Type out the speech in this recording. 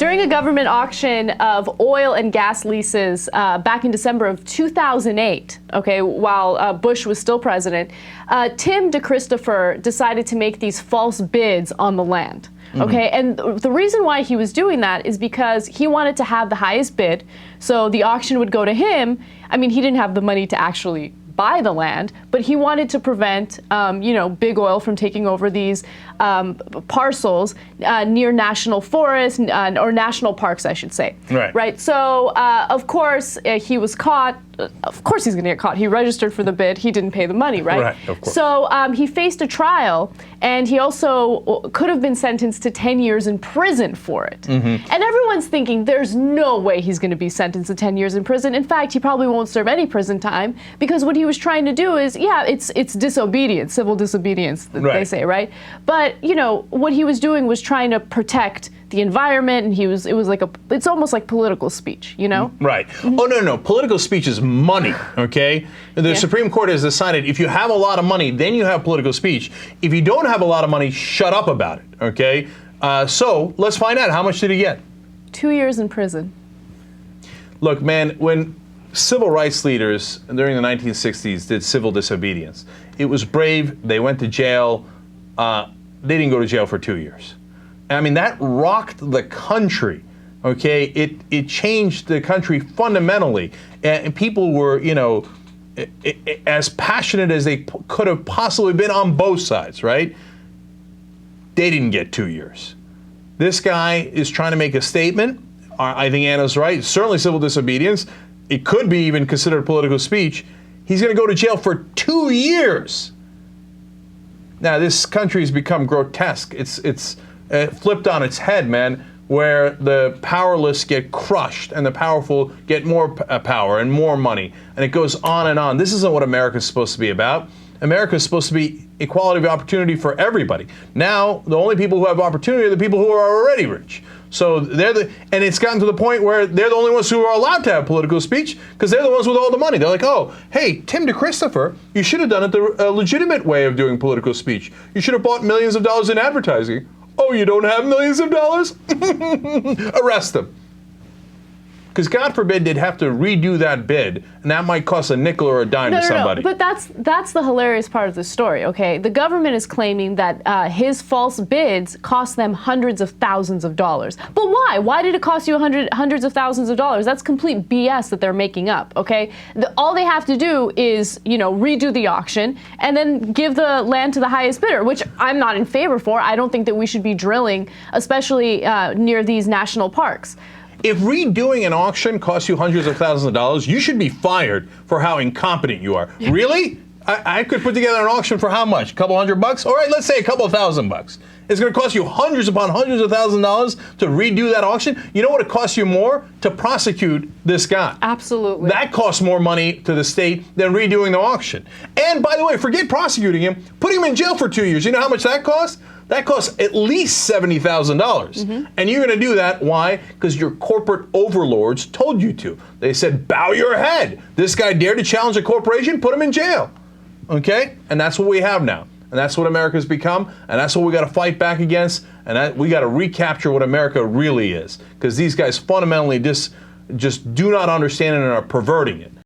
During a government auction of oil and gas leases back in December of 2008, okay, while Bush was still president, Tim DeChristopher decided to make these false bids on the land. Okay, and the reason why he was doing that is because he wanted to have the highest bid, so the auction would go to him. I mean, he didn't have the money to actually buy the land, but he wanted to prevent, you know, big oil from taking over these parcels near national forests or national parks, I should say. Right. Right. So, of course, he was caught. Of course, he's going to get caught. He registered for the bid. He didn't pay the money, right? Right. Of course. So he faced a trial, and he also could have been sentenced to 10 years in prison for it. And everyone's thinking there's no way he's going to be sentenced to 10 years in prison. In fact, he probably won't serve any prison time because what he was trying to do is, yeah, it's disobedience, civil disobedience, they say, right? But you know what he was doing was trying to protect the environment, and it's almost like political speech, you know? Right. Oh, no. Political speech is money, okay? The Supreme Court has decided if you have a lot of money, then you have political speech. If you don't have a lot of money, shut up about it, okay? So let's find out. How much did he get? 2 years in prison. Look, man, when civil rights leaders during the 1960s did civil disobedience, it was brave. They went to jail. They didn't go to jail for 2 years. I mean, that rocked the country, okay? It changed the country fundamentally. And people were, you know, as passionate as they could have possibly been on both sides, right? They didn't get 2 years. This guy is trying to make a statement. I think Anna's right. Certainly civil disobedience. It could be even considered political speech. He's going to go to jail for 2 years. Now, this country has become grotesque. It's flipped on its head, man, where the powerless get crushed and the powerful get more power and more money. And it goes on and on. This isn't what America's supposed to be about. America is supposed to be equality of opportunity for everybody. Now, the only people who have opportunity are the people who are already rich. So and it's gotten to the point where they're the only ones who are allowed to have political speech because they're the ones with all the money. They're like, oh, hey, Tim DeChristopher, you should have done it the legitimate way of doing political speech. You should have bought millions of dollars in advertising. Oh, you don't have millions of dollars? Arrest them. Because God forbid they'd have to redo that bid, and that might cost a nickel or a dime to somebody. No, but that's the hilarious part of the story, okay? The government is claiming that his false bids cost them hundreds of thousands of dollars. But why? Why did it cost you hundreds of thousands of dollars? That's complete BS that they're making up, okay? All they have to do is, you know, redo the auction and then give the land to the highest bidder, which I'm not in favor for. I don't think that we should be drilling, especially near these national parks. If redoing an auction costs you hundreds of thousands of dollars, you should be fired for how incompetent you are. Really? I could put together an auction for how much? A couple $100? All right, let's say a couple $1,000. It's going to cost you hundreds upon hundreds of thousands of dollars to redo that auction. You know what it costs you more? To prosecute this guy. Absolutely. That costs more money to the state than redoing the auction. And by the way, forget prosecuting him. Put him in jail for 2 years. You know how much that costs? That costs at least $70,000. And you're going to do that. Why? Because your corporate overlords told you to. They said, bow your head. This guy dared to challenge a corporation, put him in jail. Okay? And that's what we have now. And that's what America's become. And that's what we got to fight back against. And we got to recapture what America really is. Because these guys fundamentally just do not understand it and are perverting it.